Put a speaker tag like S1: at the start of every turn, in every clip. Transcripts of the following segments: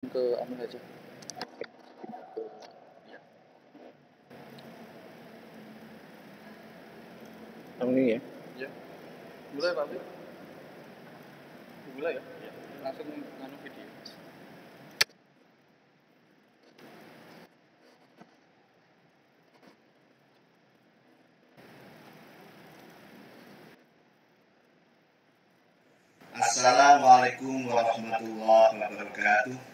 S1: ke anu aja. Ya.
S2: Ini ya.
S1: Ya. Mulai Pak. Mulai ya. Ya. Langsung nganu video.
S3: Assalamualaikum warahmatullahi wabarakatuh.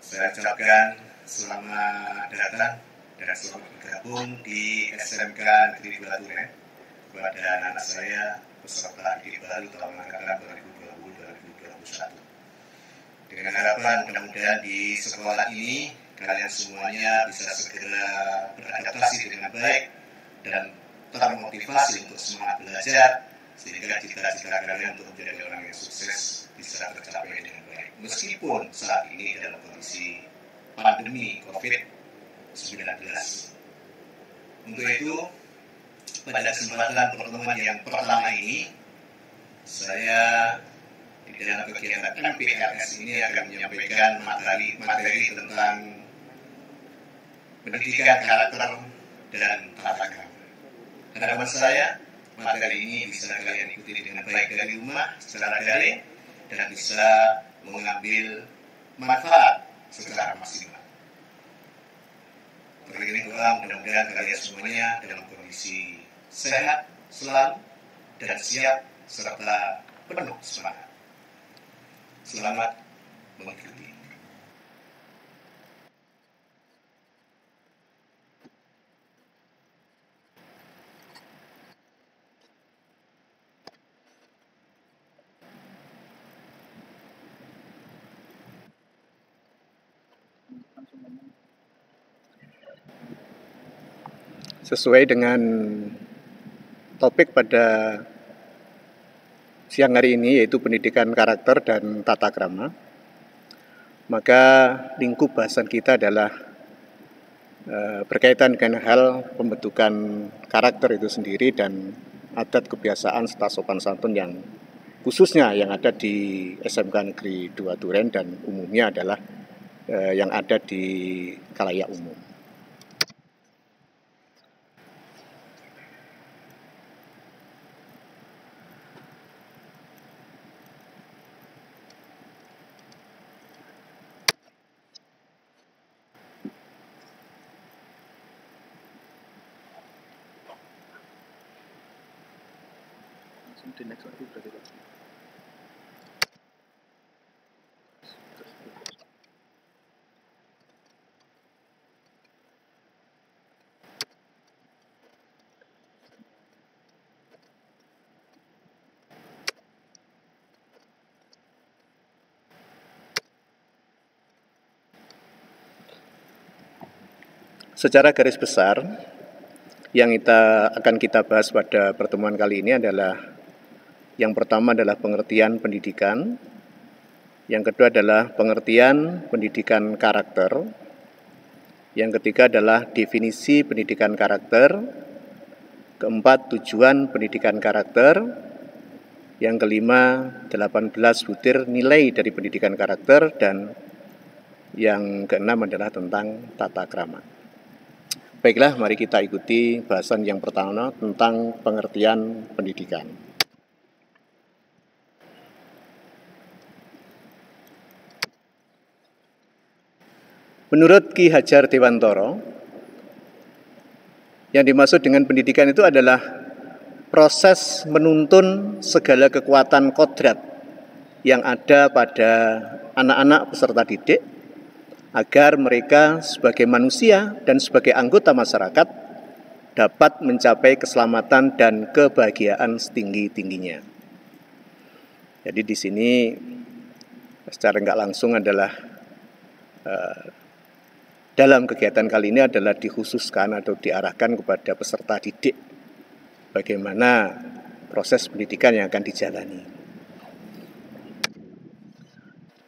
S3: Saya ucapkan selamat datang dan selamat bergabung di SMK Negeri 2 Duren kepada anak saya peserta didik baru tahun angkatan 2020-2021. Dengan harapan mudah-mudahan di sekolah ini kalian semuanya bisa segera beradaptasi dengan baik dan termotivasi untuk semangat belajar, sehingga cita-cita kalian untuk menjadi orang yang sukses bisa tercapai dengan baik. Meskipun saat ini dalam kondisi pandemi COVID-19. Untuk itu, pada kesempatan pertemuan yang pertama ini, saya di dalam kegiatan MPLS ini akan menyampaikan materi tentang pendidikan karakter dan tata krama. Harapan saya, materi ini bisa kalian ikuti dengan baik dari rumah secara daring dan bisa mengambil manfaat secara maksimal. Beriring doa mudah-mudahan kalian semuanya dalam kondisi sehat selalu dan siap serta penuh semangat. Selamat mengikuti.
S2: Sesuai dengan topik pada siang hari ini, yaitu pendidikan karakter dan tata krama, maka lingkup bahasan kita adalah berkaitan dengan hal pembentukan karakter itu sendiri dan adat kebiasaan serta sopan santun yang khususnya yang ada di SMK Negeri 2 Duren dan umumnya adalah yang ada di khalayak umum.
S1: Di next lagi berarti Pak.
S2: Secara garis besar, yang akan kita bahas pada pertemuan kali ini adalah yang pertama adalah pengertian pendidikan, yang kedua adalah pengertian pendidikan karakter, yang ketiga adalah definisi pendidikan karakter, keempat tujuan pendidikan karakter, yang kelima 18 butir nilai dari pendidikan karakter, dan yang keenam adalah tentang tata krama. Baiklah, mari kita ikuti bahasan yang pertama tentang pengertian pendidikan. Menurut Ki Hajar Dewantara, yang dimaksud dengan pendidikan itu adalah proses menuntun segala kekuatan kodrat yang ada pada anak-anak peserta didik agar mereka sebagai manusia dan sebagai anggota masyarakat dapat mencapai keselamatan dan kebahagiaan setinggi-tingginya. Jadi di sini secara nggak langsung adalah dalam kegiatan kali ini adalah dikhususkan atau diarahkan kepada peserta didik bagaimana proses pendidikan yang akan dijalani.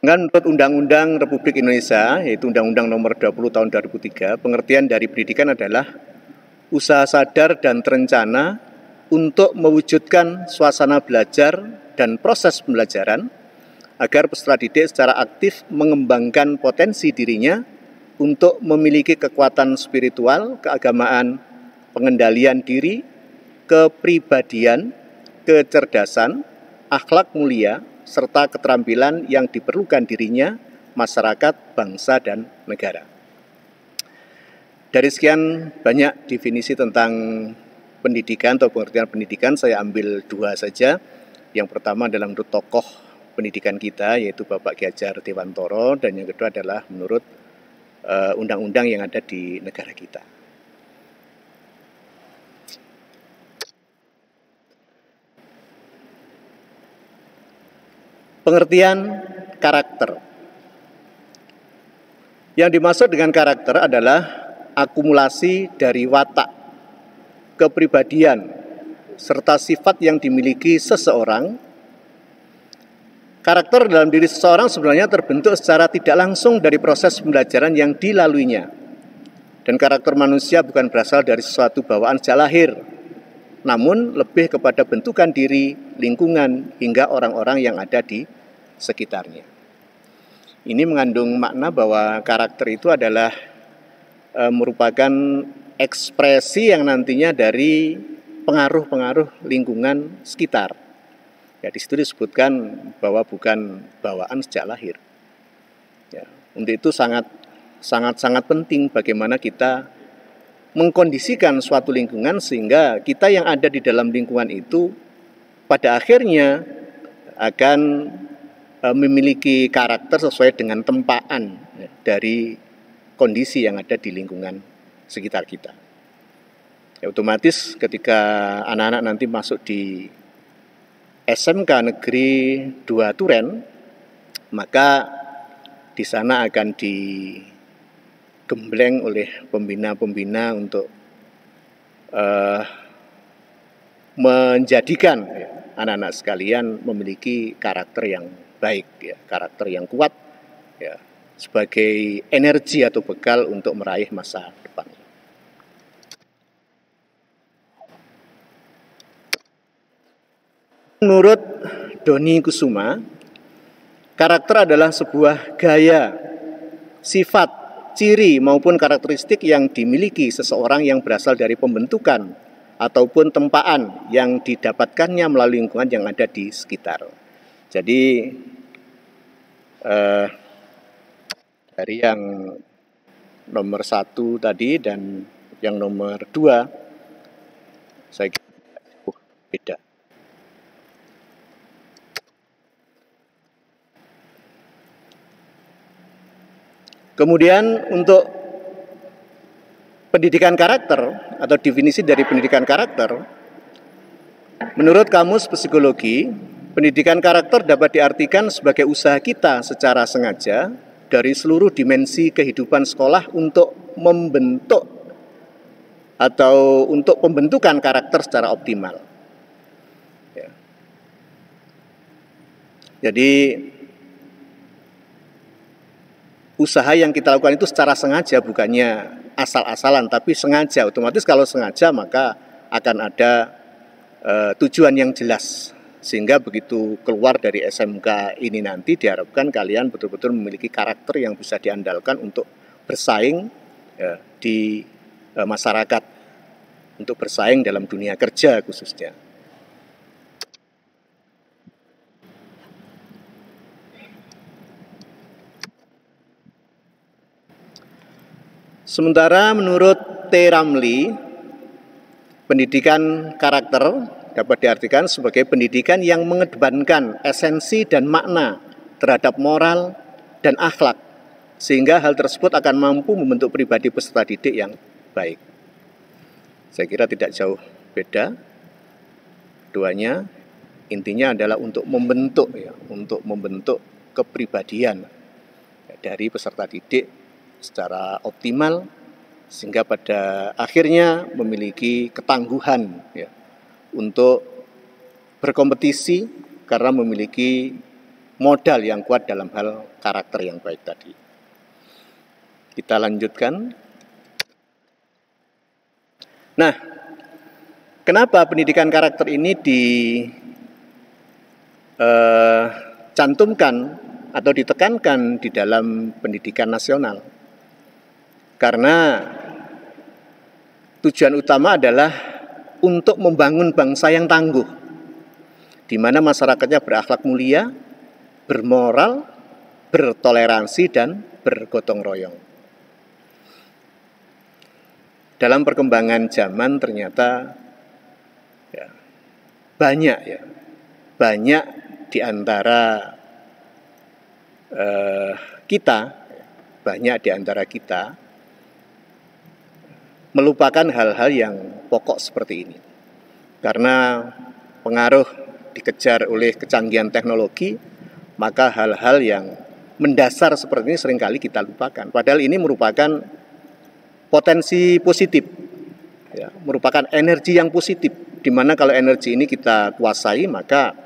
S2: Menurut Undang-Undang Republik Indonesia, yaitu Undang-Undang Nomor 20 Tahun 2003, pengertian dari pendidikan adalah usaha sadar dan terencana untuk mewujudkan suasana belajar dan proses pembelajaran agar peserta didik secara aktif mengembangkan potensi dirinya untuk memiliki kekuatan spiritual, keagamaan, pengendalian diri, kepribadian, kecerdasan, akhlak mulia, serta keterampilan yang diperlukan dirinya, masyarakat, bangsa, dan negara. Dari sekian banyak definisi tentang pendidikan atau pengertian pendidikan, saya ambil 2 saja. Yang pertama adalah menurut tokoh pendidikan kita, yaitu Bapak Ki Hajar Dewantoro, dan yang kedua adalah menurut undang-undang yang ada di negara kita. Pengertian karakter. Yang dimaksud dengan karakter adalah akumulasi dari watak, kepribadian, serta sifat yang dimiliki seseorang. Karakter dalam diri seseorang sebenarnya terbentuk secara tidak langsung dari proses pembelajaran yang dilaluinya. Dan karakter manusia bukan berasal dari sesuatu bawaan sejak lahir, namun lebih kepada bentukan diri, lingkungan, hingga orang-orang yang ada di sekitarnya. Ini mengandung makna bahwa karakter itu adalah merupakan ekspresi yang nantinya dari pengaruh-pengaruh lingkungan sekitar. Ya, di situ disebutkan bahwa bukan bawaan sejak lahir. Ya, untuk itu sangat penting bagaimana kita mengkondisikan suatu lingkungan sehingga kita yang ada di dalam lingkungan itu pada akhirnya akan memiliki karakter sesuai dengan tempaan ya, dari kondisi yang ada di lingkungan sekitar kita. Ya, otomatis ketika anak-anak nanti masuk di SMK Negeri 2 Turen, maka di sana akan digembleng oleh pembina-pembina untuk menjadikan ya, anak-anak sekalian memiliki karakter yang baik, ya, karakter yang kuat, ya, sebagai energi atau bekal untuk meraih masa depan. Menurut Doni Kusuma, karakter adalah sebuah gaya, sifat, ciri maupun karakteristik yang dimiliki seseorang yang berasal dari pembentukan ataupun tempaan yang didapatkannya melalui lingkungan yang ada di sekitar. Jadi dari yang nomor 1 tadi dan yang nomor 2 saya kira beda. Kemudian untuk pendidikan karakter atau definisi dari pendidikan karakter, menurut Kamus Psikologi, pendidikan karakter dapat diartikan sebagai usaha kita secara sengaja dari seluruh dimensi kehidupan sekolah untuk membentuk atau untuk pembentukan karakter secara optimal. Ya. Jadi usaha yang kita lakukan itu secara sengaja, bukannya asal-asalan, tapi sengaja. Otomatis kalau sengaja maka akan ada tujuan yang jelas. Sehingga begitu keluar dari SMK ini nanti diharapkan kalian betul-betul memiliki karakter yang bisa diandalkan untuk bersaing di masyarakat, untuk bersaing dalam dunia kerja khususnya. Sementara menurut T. Ramli, pendidikan karakter dapat diartikan sebagai pendidikan yang mengedepankan esensi dan makna terhadap moral dan akhlak, sehingga hal tersebut akan mampu membentuk pribadi peserta didik yang baik. Saya kira tidak jauh beda. Keduanya intinya adalah untuk membentuk kepribadian dari peserta didik secara optimal sehingga pada akhirnya memiliki ketangguhan ya, untuk berkompetisi karena memiliki modal yang kuat dalam hal karakter yang baik tadi. Kita lanjutkan. Nah, kenapa pendidikan karakter ini dicantumkan atau ditekankan di dalam pendidikan nasional. Karena tujuan utama adalah untuk membangun bangsa yang tangguh, di mana masyarakatnya berakhlak mulia, bermoral, bertoleransi, dan bergotong royong. Dalam perkembangan zaman ternyata banyak di antara kita melupakan hal-hal yang pokok seperti ini. Karena pengaruh dikejar oleh kecanggihan teknologi, maka hal-hal yang mendasar seperti ini seringkali kita lupakan. Padahal ini merupakan potensi positif, merupakan energi yang positif, di mana kalau energi ini kita kuasai, maka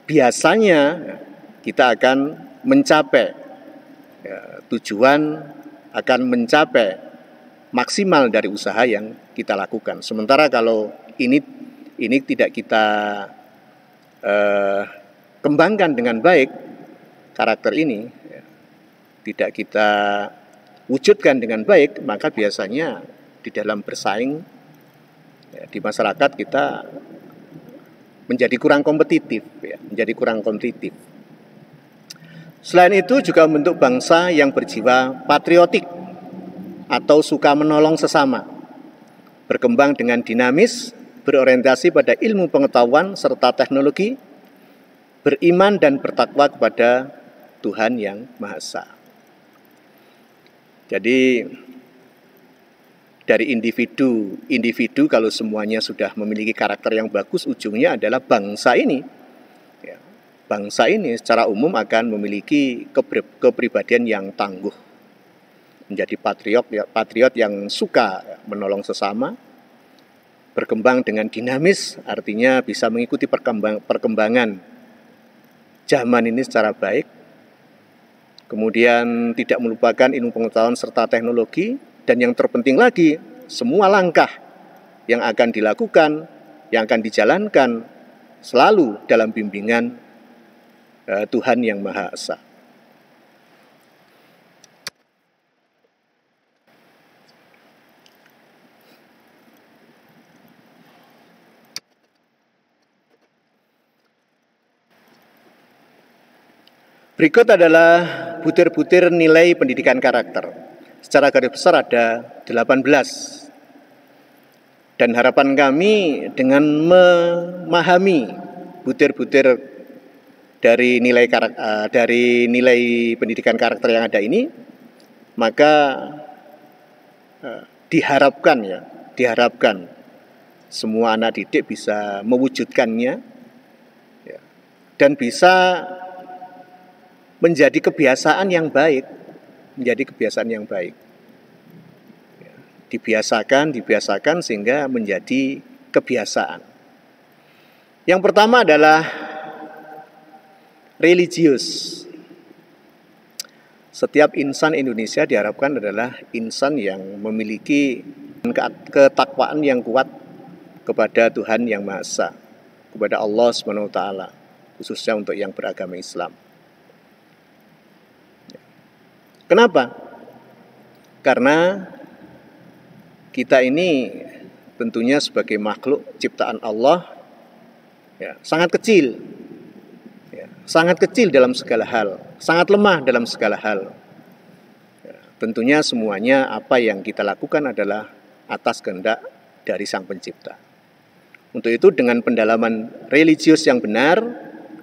S2: biasanya kita akan mencapai tujuan, akan mencapai maksimal dari usaha yang kita lakukan. Sementara kalau ini tidak kita kembangkan dengan baik, karakter ini tidak kita wujudkan dengan baik, maka biasanya di dalam bersaing di masyarakat kita menjadi kurang kompetitif, Selain itu juga membentuk bangsa yang berjiwa patriotik atau suka menolong sesama, berkembang dengan dinamis, berorientasi pada ilmu pengetahuan serta teknologi, beriman dan bertakwa kepada Tuhan yang Maha Esa. Jadi dari individu kalau semuanya sudah memiliki karakter yang bagus, ujungnya adalah bangsa ini. Bangsa ini secara umum akan memiliki kepribadian yang tangguh, menjadi patriot yang suka menolong sesama, berkembang dengan dinamis, artinya bisa mengikuti perkembangan zaman ini secara baik, kemudian tidak melupakan ilmu pengetahuan serta teknologi, dan yang terpenting lagi, semua langkah yang akan dilakukan, yang akan dijalankan, selalu dalam bimbingan Tuhan yang Maha Esa. Berikut adalah butir-butir nilai pendidikan karakter. Secara garis besar ada 18. Dan harapan kami dengan memahami butir-butir dari nilai pendidikan karakter yang ada ini, maka diharapkan semua anak didik bisa mewujudkannya dan bisa menjadi kebiasaan yang baik, dibiasakan sehingga menjadi kebiasaan. Yang pertama adalah religius. Setiap insan Indonesia diharapkan adalah insan yang memiliki ketakwaan yang kuat kepada Tuhan yang Maha Esa, kepada Allah SWT, khususnya untuk yang beragama Islam. Kenapa? Karena kita ini tentunya sebagai makhluk ciptaan Allah sangat kecil dalam segala hal, sangat lemah dalam segala hal. Tentunya semuanya apa yang kita lakukan adalah atas kehendak dari Sang Pencipta. Untuk itu dengan pendalaman religius yang benar,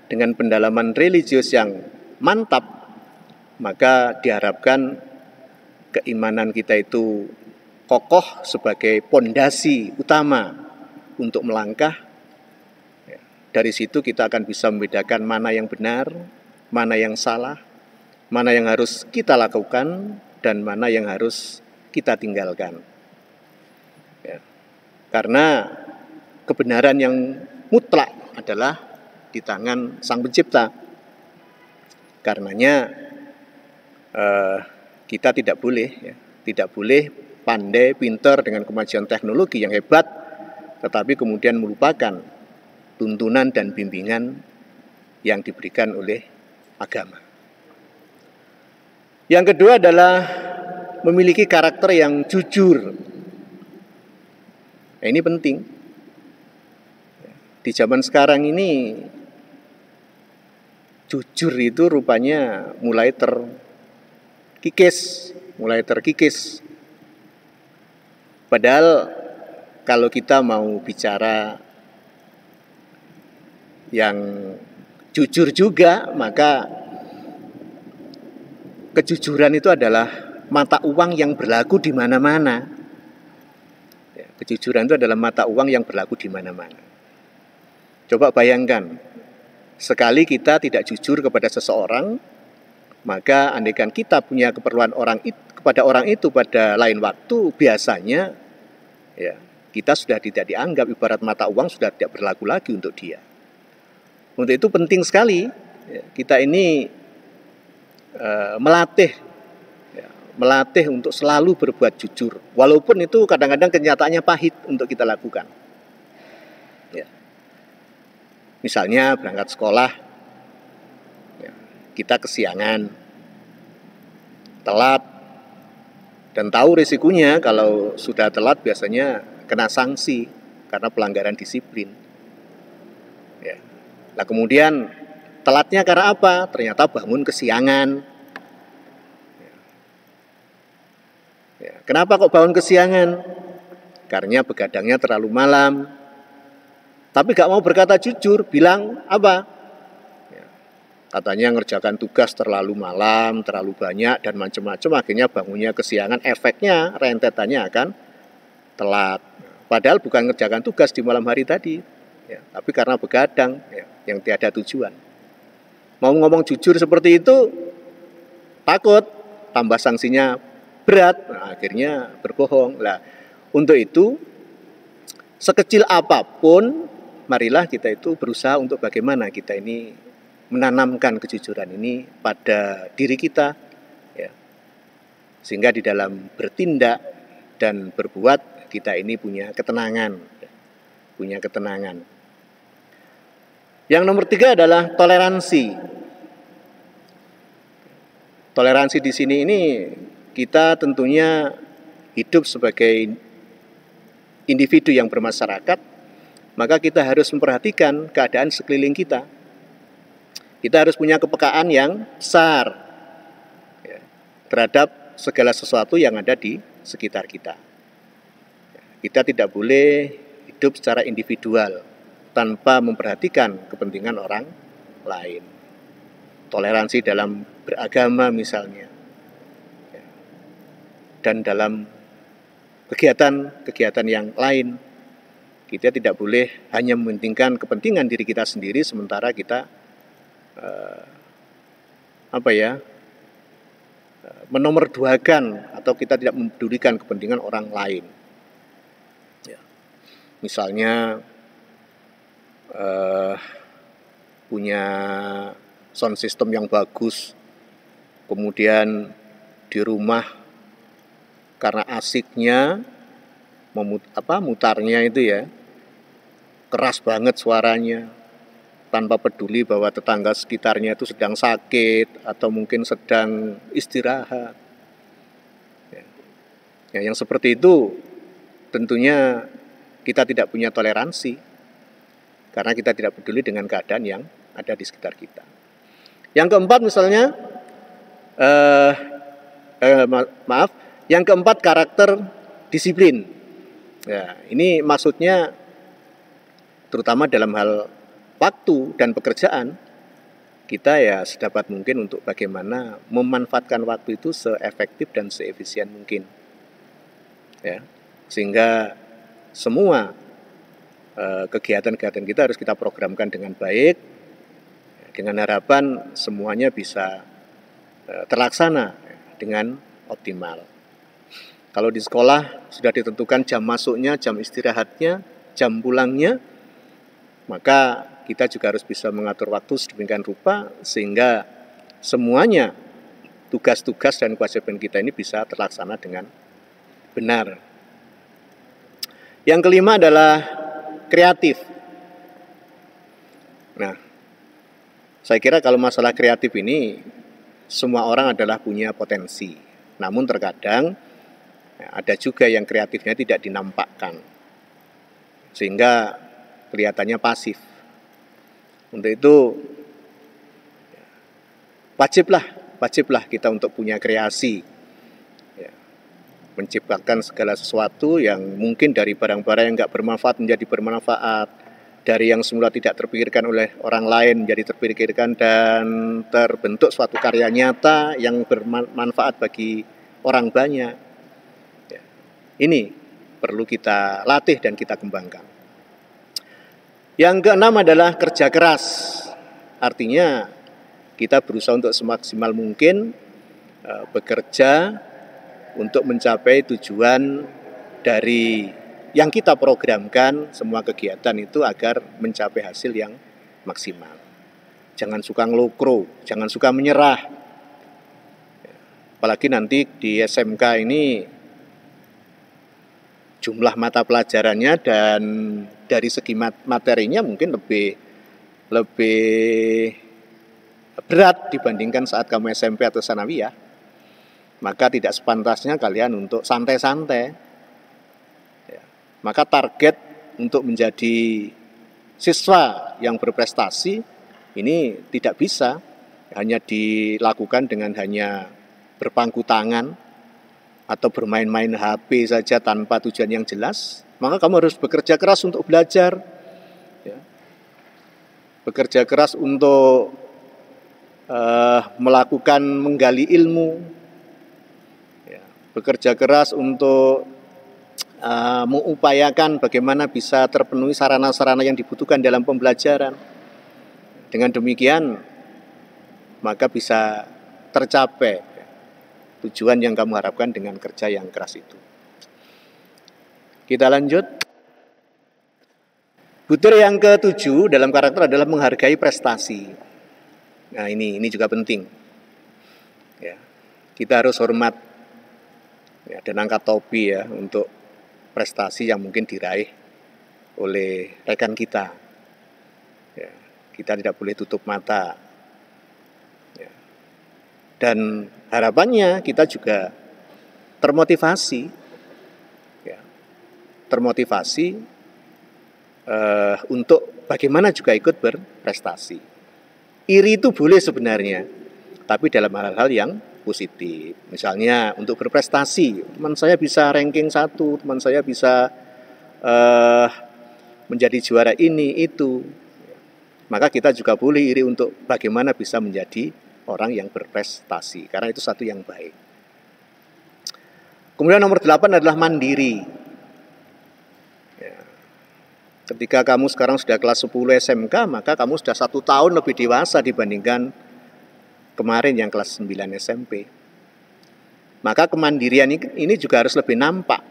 S2: dengan pendalaman religius yang mantap, maka diharapkan keimanan kita itu kokoh sebagai pondasi utama untuk melangkah. Dari situ kita akan bisa membedakan mana yang benar, mana yang salah, mana yang harus kita lakukan, dan mana yang harus kita tinggalkan. Karena kebenaran yang mutlak adalah di tangan Sang Pencipta. Karenanya kita tidak boleh pandai, pintar dengan kemajuan teknologi yang hebat, tetapi kemudian melupakan tuntunan dan bimbingan yang diberikan oleh agama. Yang kedua adalah memiliki karakter yang jujur. Nah, ini penting. Di zaman sekarang ini jujur itu rupanya mulai terkikis. Padahal kalau kita mau bicara yang jujur juga, maka kejujuran itu adalah mata uang yang berlaku di mana-mana. Ya, kejujuran itu adalah mata uang yang berlaku di mana-mana. Coba bayangkan, sekali kita tidak jujur kepada seseorang, maka andaikan kita punya keperluan kepada orang itu pada lain waktu, biasanya ya, kita sudah tidak dianggap, ibarat mata uang sudah tidak berlaku lagi untuk dia. Untuk itu penting sekali ya, kita ini melatih untuk selalu berbuat jujur, walaupun itu kadang-kadang kenyataannya pahit untuk kita lakukan. Ya. Misalnya berangkat sekolah, ya, kita kesiangan, telat, dan tahu risikonya kalau sudah telat biasanya kena sanksi karena pelanggaran disiplin. Ya. Nah kemudian telatnya karena apa? Ternyata bangun kesiangan. Ya. Kenapa kok bangun kesiangan? Karena begadangnya terlalu malam. Tapi gak mau berkata jujur, bilang apa? Ya. Katanya ngerjakan tugas terlalu malam, terlalu banyak, dan macam-macam. Akhirnya bangunnya kesiangan, efeknya rentetannya akan telat. Padahal bukan ngerjakan tugas di malam hari tadi, ya, tapi karena begadang ya, yang tiada tujuan. Mau ngomong jujur seperti itu, takut, tambah sanksinya berat, nah, akhirnya berbohong. Nah, untuk itu, sekecil apapun, marilah kita itu berusaha untuk bagaimana kita ini menanamkan kejujuran ini pada diri kita, ya. Sehingga di dalam bertindak dan berbuat, kita ini punya ketenangan. Yang nomor 3 adalah toleransi. Toleransi di sini ini kita tentunya hidup sebagai individu yang bermasyarakat, maka kita harus memperhatikan keadaan sekeliling kita. Kita harus punya kepekaan yang besar ya, terhadap segala sesuatu yang ada di sekitar kita. Kita tidak boleh hidup secara individual tanpa memperhatikan kepentingan orang lain. Toleransi dalam beragama misalnya, dan dalam kegiatan yang lain. Kita tidak boleh hanya mementingkan kepentingan diri kita sendiri, sementara kita menomorduakan atau kita tidak mempedulikan kepentingan orang lain. Ya. Misalnya punya sound system yang bagus, kemudian di rumah karena asiknya mutarnya itu ya keras banget suaranya, tanpa peduli bahwa tetangga sekitarnya itu sedang sakit atau mungkin sedang istirahat. Ya, yang seperti itu tentunya kita tidak punya toleransi, karena kita tidak peduli dengan keadaan yang ada di sekitar kita. Yang keempat misalnya, yang keempat karakter disiplin. Ya, ini maksudnya terutama dalam hal waktu dan pekerjaan, kita ya sedapat mungkin untuk bagaimana memanfaatkan waktu itu seefektif dan seefisien mungkin. Ya, sehingga semua kegiatan-kegiatan kita harus kita programkan dengan baik, dengan harapan semuanya bisa terlaksana dengan optimal. Kalau di sekolah sudah ditentukan jam masuknya, jam istirahatnya, jam pulangnya, maka kita juga harus bisa mengatur waktu sedemikian rupa sehingga semuanya tugas-tugas dan kewajiban kita ini bisa terlaksana dengan benar. Yang kelima adalah kreatif. Nah, Saya kira kalau masalah kreatif ini semua orang adalah punya potensi. Namun terkadang ada juga yang kreatifnya tidak dinampakkan, sehingga kelihatannya pasif. Untuk itu wajiblah kita untuk punya kreasi, ya, menciptakan segala sesuatu yang mungkin dari barang-barang yang nggak bermanfaat menjadi bermanfaat, dari yang semula tidak terpikirkan oleh orang lain menjadi terpikirkan dan terbentuk suatu karya nyata yang bermanfaat bagi orang banyak. Ya, ini perlu kita latih dan kita kembangkan. Yang keenam adalah kerja keras. Artinya kita berusaha untuk semaksimal mungkin bekerja untuk mencapai tujuan dari yang kita programkan, semua kegiatan itu agar mencapai hasil yang maksimal. Jangan suka ngelokro, jangan suka menyerah. Apalagi nanti di SMK ini jumlah mata pelajarannya dan dari segi materinya mungkin lebih berat dibandingkan saat kamu SMP atau sanawiyah. Maka tidak sepantasnya kalian untuk santai-santai. Ya. Maka target untuk menjadi siswa yang berprestasi ini tidak bisa hanya dilakukan dengan hanya berpangku tangan atau bermain-main HP saja tanpa tujuan yang jelas. Maka kamu harus bekerja keras untuk belajar, ya. Bekerja keras untuk melakukan menggali ilmu, ya. Bekerja keras untuk mengupayakan bagaimana bisa terpenuhi sarana-sarana yang dibutuhkan dalam pembelajaran. Dengan demikian maka bisa tercapai tujuan yang kamu harapkan dengan kerja yang keras itu. Kita lanjut. Butir yang ke-7 dalam karakter adalah menghargai prestasi. Nah, ini juga penting. Ya, kita harus hormat, ya, dan angkat topi ya untuk prestasi yang mungkin diraih oleh rekan kita. Ya, kita tidak boleh tutup mata. Ya. Dan harapannya kita juga termotivasi, ya, untuk bagaimana juga ikut berprestasi. Iri itu boleh sebenarnya, tapi dalam hal-hal yang positif. Misalnya untuk berprestasi, teman saya bisa ranking 1, teman saya bisa menjadi juara ini, itu. Maka kita juga boleh iri untuk bagaimana bisa menjadi orang yang berprestasi, karena itu satu yang baik. Kemudian nomor 8 adalah mandiri. Ya. Ketika kamu sekarang sudah kelas 10 SMK, maka kamu sudah 1 tahun lebih dewasa dibandingkan kemarin yang kelas 9 SMP. Maka kemandirian ini juga harus lebih nampak.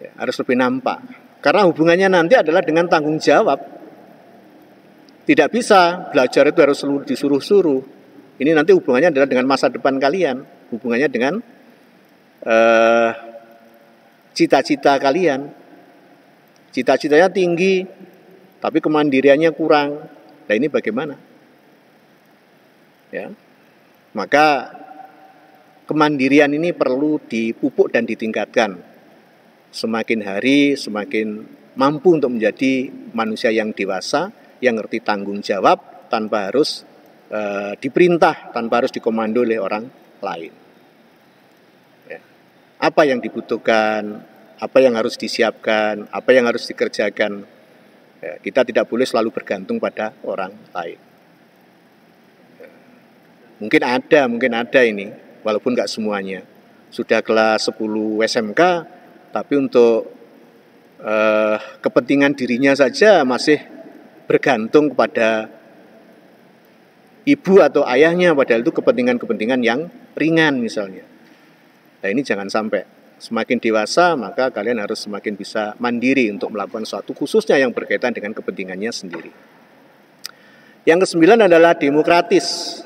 S2: Ya, harus lebih nampak. Karena hubungannya nanti adalah dengan tanggung jawab. Tidak bisa belajar itu harus disuruh-suruh. Ini nanti hubungannya adalah dengan masa depan kalian. Hubungannya dengan cita-cita kalian. Cita-citanya tinggi, tapi kemandiriannya kurang. Nah, ini bagaimana? Ya. Maka kemandirian ini perlu dipupuk dan ditingkatkan. Semakin hari semakin mampu untuk menjadi manusia yang dewasa, yang ngerti tanggung jawab tanpa harus diperintah, tanpa harus dikomando oleh orang lain. Ya. Apa yang dibutuhkan, apa yang harus disiapkan, apa yang harus dikerjakan. Ya, kita tidak boleh selalu bergantung pada orang lain. Ya. Mungkin ada ini, walaupun nggak semuanya. Sudah kelas 10 SMK, tapi untuk kepentingan dirinya saja masih bergantung kepada ibu atau ayahnya, padahal itu kepentingan-kepentingan yang ringan misalnya. Nah, ini jangan sampai. Semakin dewasa, maka kalian harus semakin bisa mandiri untuk melakukan sesuatu, khususnya yang berkaitan dengan kepentingannya sendiri. Yang ke-9 adalah demokratis.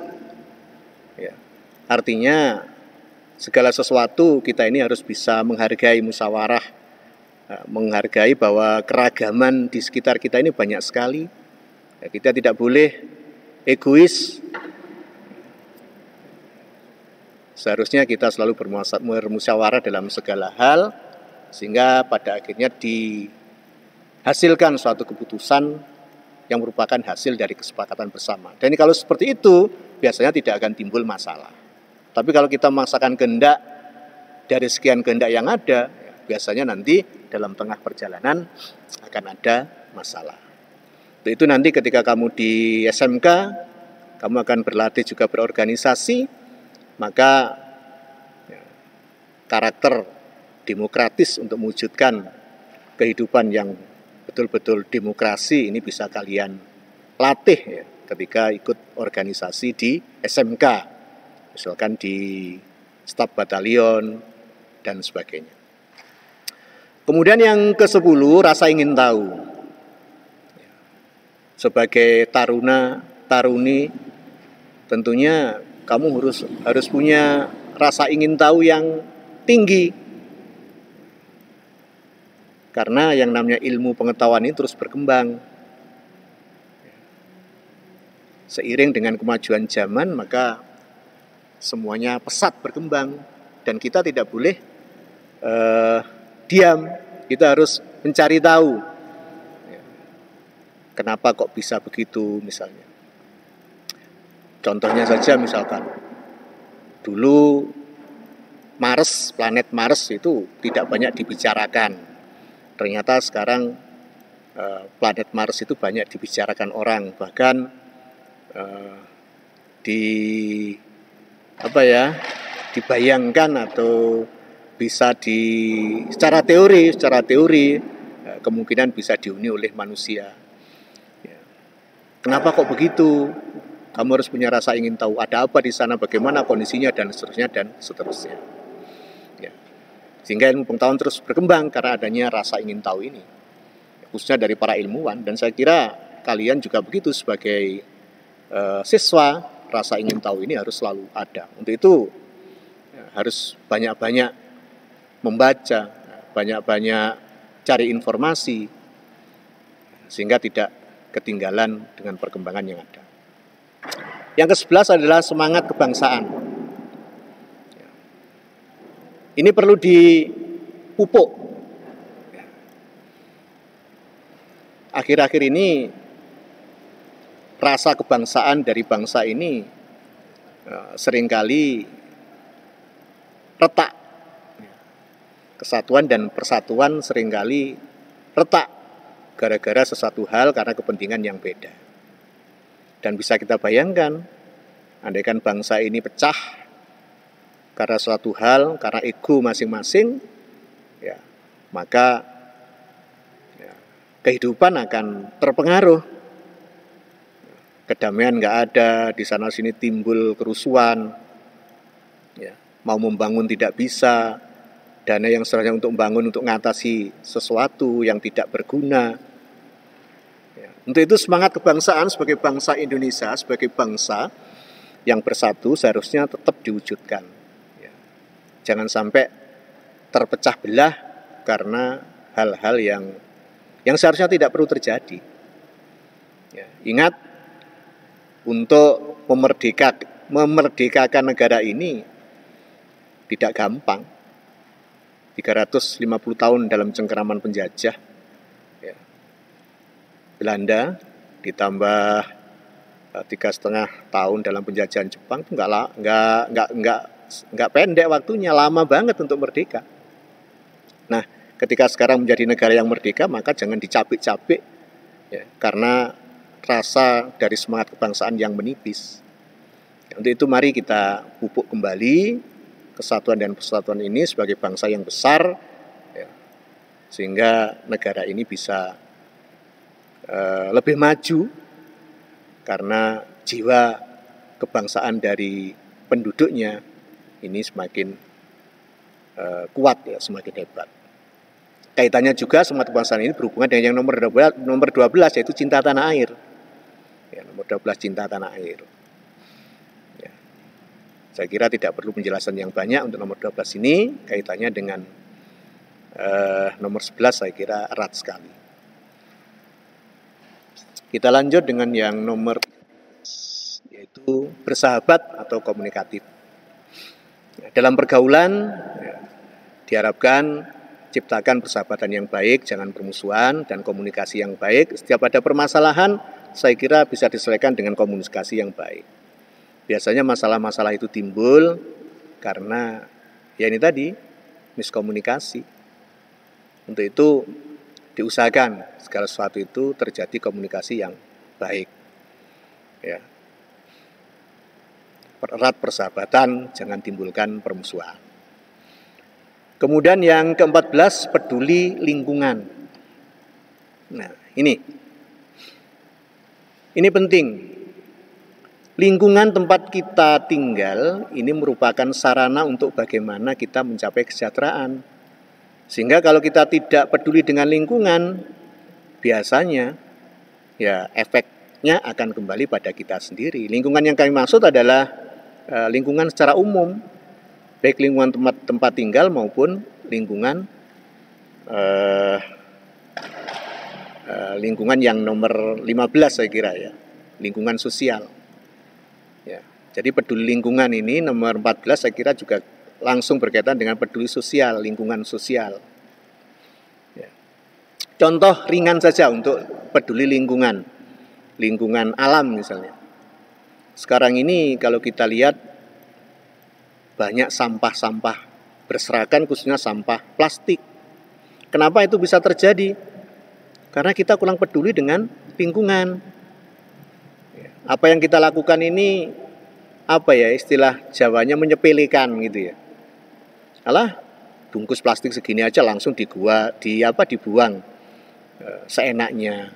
S2: Ya. Artinya segala sesuatu kita ini harus bisa menghargai musyawarah, menghargai bahwa keragaman di sekitar kita ini banyak sekali. Ya, kita tidak boleh egois. Seharusnya kita selalu bermusyawarah dalam segala hal, sehingga pada akhirnya dihasilkan suatu keputusan yang merupakan hasil dari kesepakatan bersama. Dan kalau seperti itu, biasanya tidak akan timbul masalah. Tapi kalau kita memaksakan kehendak dari sekian kehendak yang ada, biasanya nanti dalam tengah perjalanan akan ada masalah. Itu nanti ketika kamu di SMK, kamu akan berlatih juga berorganisasi, maka karakter demokratis untuk mewujudkan kehidupan yang betul-betul demokrasi ini bisa kalian latih ya, ketika ikut organisasi di SMK, misalkan di staf batalion dan sebagainya. Kemudian yang ke-10, rasa ingin tahu. Sebagai taruna, taruni, tentunya kamu harus punya rasa ingin tahu yang tinggi. Karena yang namanya ilmu pengetahuan ini terus berkembang. Seiring dengan kemajuan zaman, maka semuanya pesat berkembang. Dan kita tidak boleh diam. Kita harus mencari tahu. Kenapa kok bisa begitu misalnya. Contohnya saja misalkan, dulu Mars, planet Mars itu tidak banyak dibicarakan. Ternyata sekarang planet Mars itu banyak dibicarakan orang, bahkan dibayangkan atau bisa secara teori kemungkinan bisa dihuni oleh manusia. Kenapa kok begitu? Kamu harus punya rasa ingin tahu ada apa di sana, bagaimana kondisinya dan seterusnya. Ya. Sehingga ilmu pengetahuan terus berkembang karena adanya rasa ingin tahu ini, khususnya dari para ilmuwan. Dan saya kira kalian juga begitu sebagai siswa, rasa ingin tahu ini harus selalu ada. Untuk itu harus banyak-banyak membaca, banyak-banyak cari informasi, sehingga tidak ketinggalan dengan perkembangan yang ada. Yang ke-11 adalah semangat kebangsaan. Ini perlu dipupuk. Akhir-akhir ini rasa kebangsaan dari bangsa ini seringkali retak. Kesatuan dan persatuan seringkali retak gara-gara sesuatu hal karena kepentingan yang beda. Dan bisa kita bayangkan, andaikan bangsa ini pecah karena suatu hal, karena ego masing-masing, ya, maka kehidupan akan terpengaruh. Kedamaian nggak ada, di sana sini timbul kerusuhan, ya, mau membangun tidak bisa, dana yang seharusnya untuk membangun untuk mengatasi sesuatu yang tidak berguna. Untuk itu semangat kebangsaan sebagai bangsa Indonesia, sebagai bangsa yang bersatu seharusnya tetap diwujudkan. Jangan sampai terpecah belah karena hal-hal yang seharusnya tidak perlu terjadi. Ingat, untuk memerdekakan negara ini tidak gampang. 350 tahun dalam cengkeraman penjajah Belanda ditambah 3,5 tahun dalam penjajahan Jepang itu nggak pendek waktunya, lama banget untuk merdeka. Nah, ketika sekarang menjadi negara yang merdeka, maka jangan dicapik-capik ya, karena rasa dari semangat kebangsaan yang menipis. Untuk itu mari kita pupuk kembali kesatuan dan persatuan ini sebagai bangsa yang besar ya, sehingga negara ini bisa lebih maju karena jiwa kebangsaan dari penduduknya ini semakin kuat ya, semakin hebat. Kaitannya juga semangat kebangsaan ini berhubungan dengan yang nomor 12 yaitu cinta tanah air. Ya, nomor 12 cinta tanah air. Ya. Saya kira tidak perlu penjelasan yang banyak untuk nomor 12 ini, kaitannya dengan nomor 11 saya kira erat sekali. Kita lanjut dengan yang nomor yaitu bersahabat atau komunikatif. Dalam pergaulan diharapkan ciptakan persahabatan yang baik, jangan permusuhan, dan komunikasi yang baik. Setiap ada permasalahan, saya kira bisa diselesaikan dengan komunikasi yang baik. Biasanya masalah-masalah itu timbul karena ya ini tadi, miskomunikasi. Untuk itu diusahakan segala sesuatu itu terjadi komunikasi yang baik. Ya. Erat persahabatan, jangan timbulkan permusuhan. Kemudian yang ke-14, peduli lingkungan. Nah, ini penting. Lingkungan tempat kita tinggal ini merupakan sarana untuk bagaimana kita mencapai kesejahteraan. Sehingga kalau kita tidak peduli dengan lingkungan, biasanya ya efeknya akan kembali pada kita sendiri. Lingkungan yang kami maksud adalah lingkungan secara umum, baik lingkungan tempat tinggal maupun lingkungan lingkungan yang nomor 15 saya kira ya, lingkungan sosial. Ya, jadi peduli lingkungan ini nomor 14 saya kira juga langsung berkaitan dengan peduli sosial, lingkungan sosial. Ya. Contoh ringan saja untuk peduli lingkungan alam misalnya. Sekarang ini kalau kita lihat banyak sampah-sampah berserakan, khususnya sampah plastik. Kenapa itu bisa terjadi? Karena kita kurang peduli dengan lingkungan. Apa yang kita lakukan ini, istilah Jawanya menyepelekan gitu ya. Alah, bungkus plastik segini aja langsung dibuang seenaknya.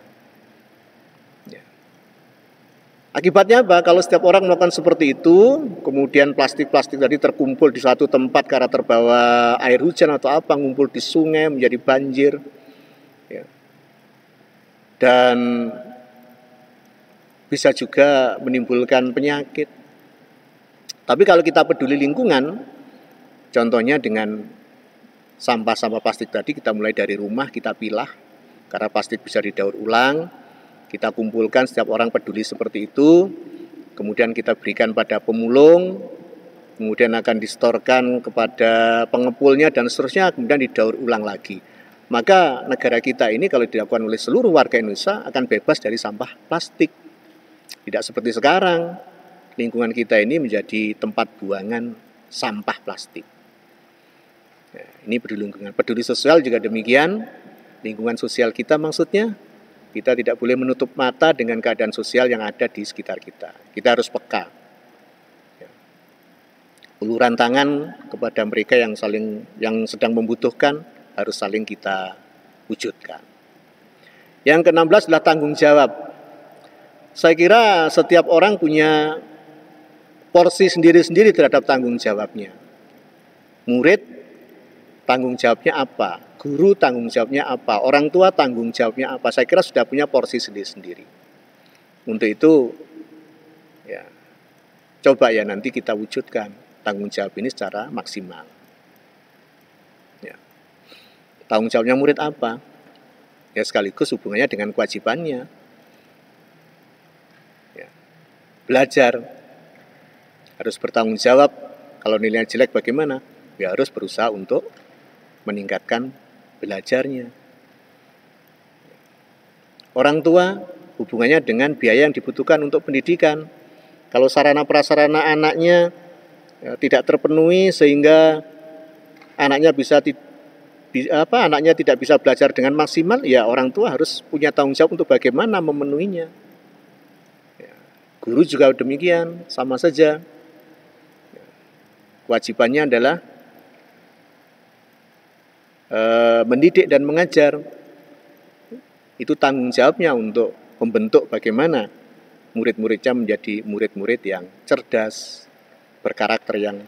S2: Akibatnya apa? Kalau setiap orang melakukan seperti itu, kemudian plastik-plastik tadi terkumpul di suatu tempat karena terbawa air hujan atau apa, ngumpul di sungai menjadi banjir. Ya. Dan bisa juga menimbulkan penyakit. Tapi kalau kita peduli lingkungan, contohnya dengan sampah-sampah plastik tadi, kita mulai dari rumah, kita pilah, karena plastik bisa didaur ulang. Kita kumpulkan, setiap orang peduli seperti itu, kemudian kita berikan pada pemulung, kemudian akan distorkan kepada pengepulnya dan seterusnya, kemudian didaur ulang lagi. Maka negara kita ini kalau dilakukan oleh seluruh warga Indonesia akan bebas dari sampah plastik. Tidak seperti sekarang, lingkungan kita ini menjadi tempat buangan sampah plastik. Nah, ini peduli lingkungan. Peduli sosial juga demikian, lingkungan sosial kita maksudnya, kita tidak boleh menutup mata dengan keadaan sosial yang ada di sekitar kita. Kita harus peka. Uluran tangan kepada mereka yang sedang membutuhkan harus saling kita wujudkan. Yang ke-16 adalah tanggung jawab. Saya kira setiap orang punya porsi sendiri-sendiri terhadap tanggung jawabnya. Murid tanggung jawabnya apa? Guru tanggung jawabnya apa? Orang tua tanggung jawabnya apa? Saya kira sudah punya porsi sendiri-sendiri. Untuk itu, ya, coba ya nanti kita wujudkan tanggung jawab ini secara maksimal. Ya. Tanggung jawabnya murid apa? Ya sekaligus hubungannya dengan kewajibannya. Ya. Belajar harus bertanggung jawab. Kalau nilainya jelek bagaimana? Ya harus berusaha untuk meningkatkan belajarnya. Orang tua hubungannya dengan biaya yang dibutuhkan untuk pendidikan. Kalau sarana prasarana anaknya tidak terpenuhi sehingga anaknya tidak bisa belajar dengan maksimal, ya orang tua harus punya tanggung jawab untuk bagaimana memenuhinya. Guru juga demikian, sama saja. Kewajibannya adalah mendidik dan mengajar. Itu tanggung jawabnya untuk membentuk bagaimana murid-muridnya menjadi murid-murid yang cerdas, berkarakter yang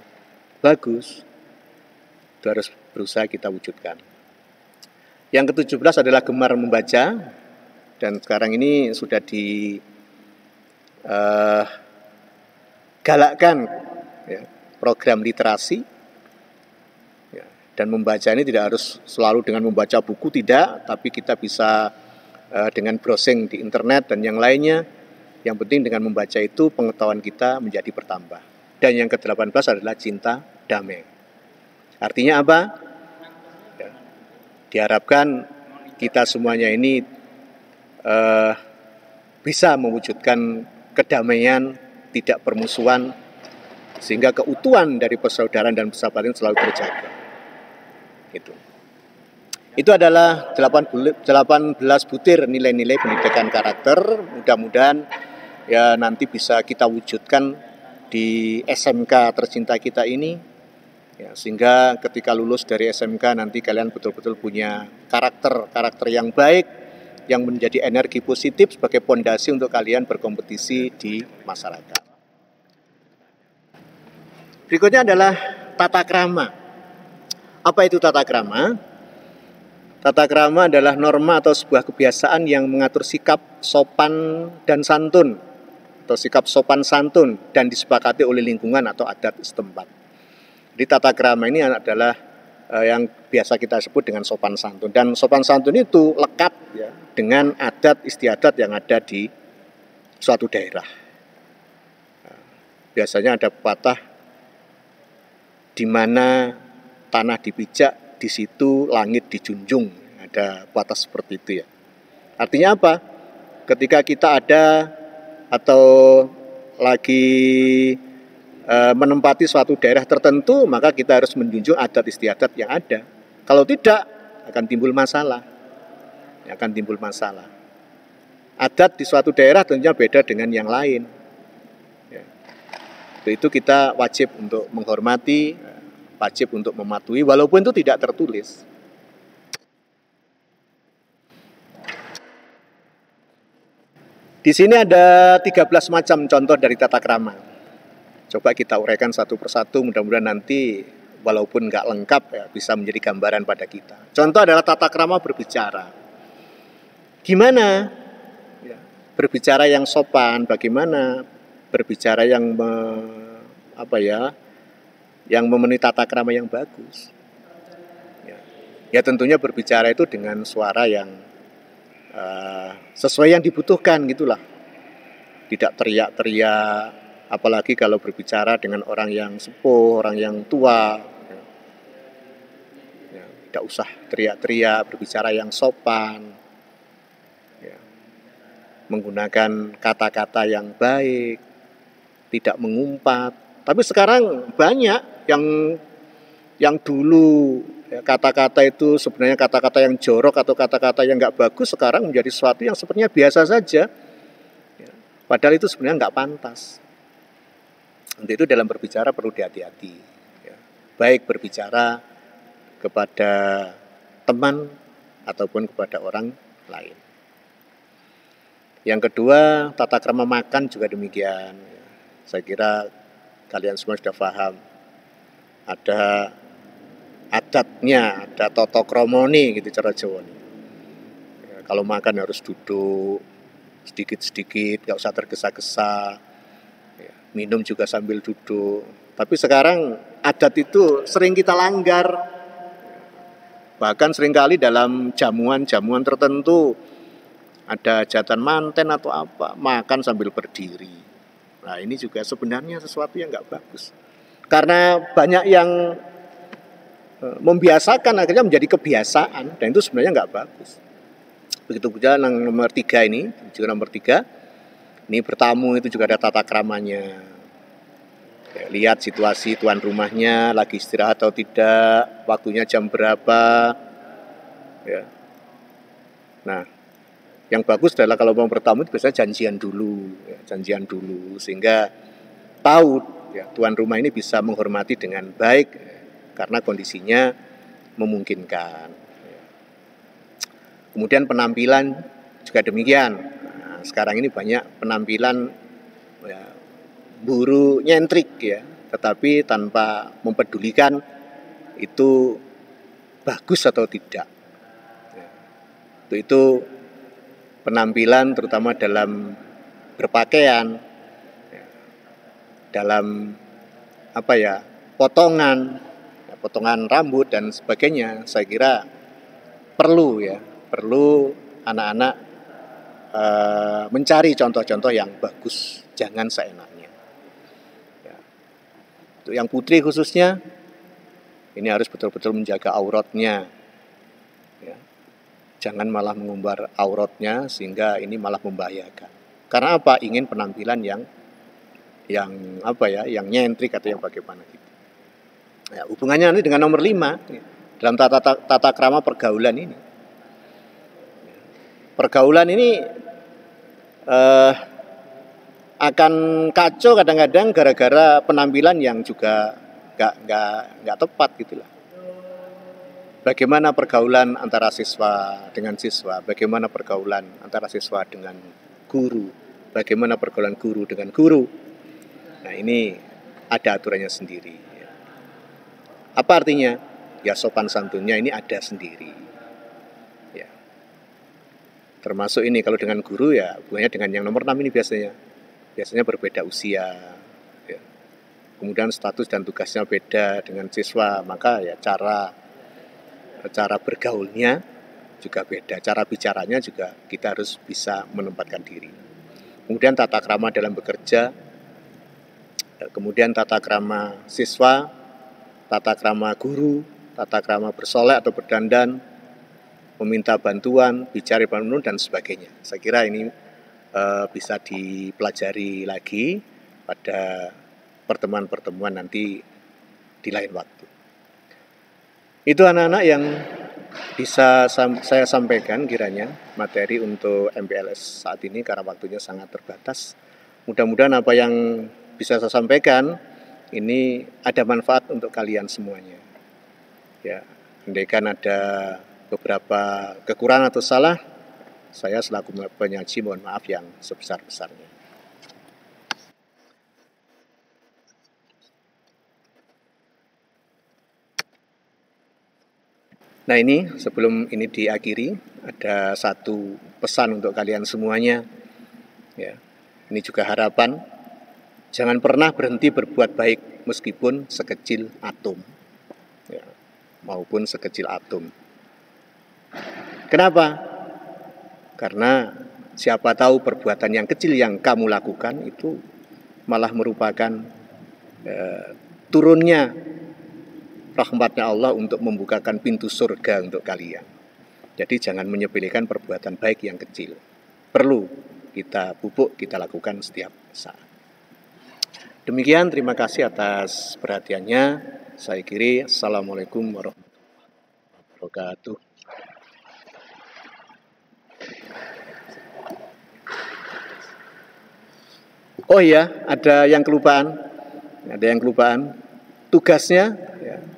S2: bagus. Itu harus berusaha kita wujudkan. Yang ke-17 adalah gemar membaca, dan sekarang ini sudah digalakkan ya, program literasi. Dan membaca ini tidak harus selalu dengan membaca buku, tidak, tapi kita bisa dengan browsing di internet dan yang lainnya, Yang penting dengan membaca itu pengetahuan kita menjadi bertambah. Dan yang ke-18 adalah cinta damai. Artinya apa? Ya, diharapkan kita semuanya ini bisa mewujudkan kedamaian, tidak permusuhan, sehingga keutuhan dari persaudaraan dan persahabatan selalu terjaga. Itu adalah 18 butir nilai-nilai pendidikan karakter. Mudah-mudahan ya nanti bisa kita wujudkan di SMK tercinta kita ini, ya, sehingga ketika lulus dari SMK nanti kalian betul-betul punya karakter yang baik, yang menjadi energi positif sebagai pondasi untuk kalian berkompetisi di masyarakat. Berikutnya adalah tata krama. Apa itu tata krama? Tata krama adalah norma atau sebuah kebiasaan yang mengatur sikap sopan dan santun, atau sikap sopan santun dan disepakati oleh lingkungan atau adat setempat. Jadi tata krama ini adalah yang biasa kita sebut dengan sopan santun. Dan sopan santun itu lekat ya, dengan adat istiadat yang ada di suatu daerah. Biasanya ada pepatah, di mana tanah dipijak, di situ langit dijunjung. Ada pepatah seperti itu ya. Artinya apa? Ketika kita ada atau lagi menempati suatu daerah tertentu, maka kita harus menjunjung adat istiadat yang ada. Kalau tidak, akan timbul masalah. Akan timbul masalah. Adat di suatu daerah tentunya beda dengan yang lain. Ya. Itu kita wajib untuk menghormati, wajib untuk mematuhi, walaupun itu tidak tertulis. Di sini ada 13 macam contoh dari tata krama. Coba kita uraikan satu persatu, mudah-mudahan nanti walaupun nggak lengkap ya bisa menjadi gambaran pada kita. Contoh adalah tata krama berbicara. Gimana ya, berbicara yang sopan, bagaimana berbicara yang yang memenuhi tata krama yang bagus. Ya tentunya berbicara itu dengan suara yang sesuai yang dibutuhkan gitulah. Tidak teriak-teriak. Apalagi kalau berbicara dengan orang yang sepuh, orang yang tua, ya, tidak usah teriak-teriak, berbicara yang sopan, ya, menggunakan kata-kata yang baik, tidak mengumpat. Tapi sekarang banyak yang dulu ya, kata-kata itu sebenarnya kata-kata yang jorok atau kata-kata yang nggak bagus, sekarang menjadi sesuatu yang sepertinya biasa saja, ya, padahal itu sebenarnya nggak pantas. Untuk itu dalam berbicara perlu hati-hati, ya. Baik berbicara kepada teman ataupun kepada orang lain. Yang kedua, tata krama makan juga demikian. Saya kira kalian semua sudah paham. Ada adatnya, ada toto kromoni gitu cara Jawa. Ya, kalau makan harus duduk sedikit-sedikit, nggak usah tergesa-gesa. Minum juga sambil duduk. Tapi sekarang adat itu sering kita langgar. Bahkan seringkali dalam jamuan-jamuan tertentu ada hajatan manten atau apa, makan sambil berdiri. Nah ini juga sebenarnya sesuatu yang nggak bagus. Karena banyak yang membiasakan akhirnya menjadi kebiasaan, dan itu sebenarnya nggak bagus. Begitu pula yang nomor 3 ini, juga nomor 3. Ini bertamu itu juga ada tata kramanya. Ya, lihat situasi tuan rumahnya lagi istirahat atau tidak, waktunya jam berapa. Ya. Nah, yang bagus adalah kalau mau bertamu itu biasanya janjian dulu, ya, janjian dulu sehingga tahu ya, tuan rumah ini bisa menghormati dengan baik ya, karena kondisinya memungkinkan. Ya. Kemudian penampilan juga demikian. Sekarang ini banyak penampilan ya, buru nyentrik ya, tetapi tanpa mempedulikan itu bagus atau tidak. Ya. Itu penampilan terutama dalam berpakaian, ya, dalam potongan rambut dan sebagainya. Saya kira perlu anak-anak mencari contoh-contoh yang bagus, jangan seenaknya. Ya. Untuk yang putri khususnya, ini harus betul-betul menjaga auratnya. Ya. Jangan malah mengumbar auratnya sehingga ini malah membahayakan. Karena apa? Ingin penampilan yang nyentrik atau yang bagaimana gitu. Ya, hubungannya nanti dengan nomor 5 dalam tata krama pergaulan ini. Pergaulan ini akan kacau kadang-kadang gara-gara penampilan yang juga nggak tepat gitulah. Bagaimana pergaulan antara siswa dengan siswa, bagaimana pergaulan antara siswa dengan guru, bagaimana pergaulan guru dengan guru. Nah, ini ada aturannya sendiri. Apa artinya? Ya, sopan santunnya ini ada sendiri. Ya. Termasuk ini kalau dengan guru ya hubungannya dengan yang nomor 6 ini biasanya berbeda usia. Ya. Kemudian status dan tugasnya beda dengan siswa, maka ya cara bergaulnya juga beda, cara bicaranya juga kita harus bisa menempatkan diri. Kemudian tata krama dalam bekerja, kemudian tata krama siswa, tata krama guru, tata krama bersolek atau berdandan, meminta bantuan, bicara penuh dan sebagainya. Saya kira ini bisa dipelajari lagi pada pertemuan-pertemuan nanti di lain waktu. Itu anak-anak yang bisa saya sampaikan kiranya materi untuk MPLS saat ini karena waktunya sangat terbatas. Mudah-mudahan apa yang bisa saya sampaikan ini ada manfaat untuk kalian semuanya. Ya, andaikan ada beberapa kekurangan atau salah, saya selaku penyaji mohon maaf yang sebesar-besarnya. Nah, ini sebelum ini diakhiri ada satu pesan untuk kalian semuanya. Ya, ini juga harapan. Jangan pernah berhenti berbuat baik meskipun sekecil atom. Ya, maupun sekecil atom. Kenapa? Karena siapa tahu perbuatan yang kecil yang kamu lakukan itu malah merupakan turunnya rahmatnya Allah untuk membukakan pintu surga untuk kalian. Jadi jangan menyepelekan perbuatan baik yang kecil. Perlu kita pupuk, kita lakukan setiap saat. Demikian, terima kasih atas perhatiannya. Saya akhiri. Assalamualaikum warahmatullahi wabarakatuh. Oh iya, ada yang kelupaan.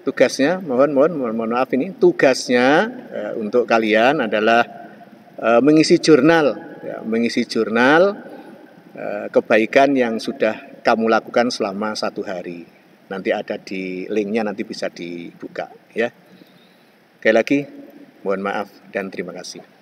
S2: Tugasnya, mohon maaf ini. Tugasnya untuk kalian adalah mengisi jurnal kebaikan yang sudah kamu lakukan selama 1 hari. Nanti ada di linknya, nanti bisa dibuka ya. Sekali lagi, mohon maaf dan terima kasih.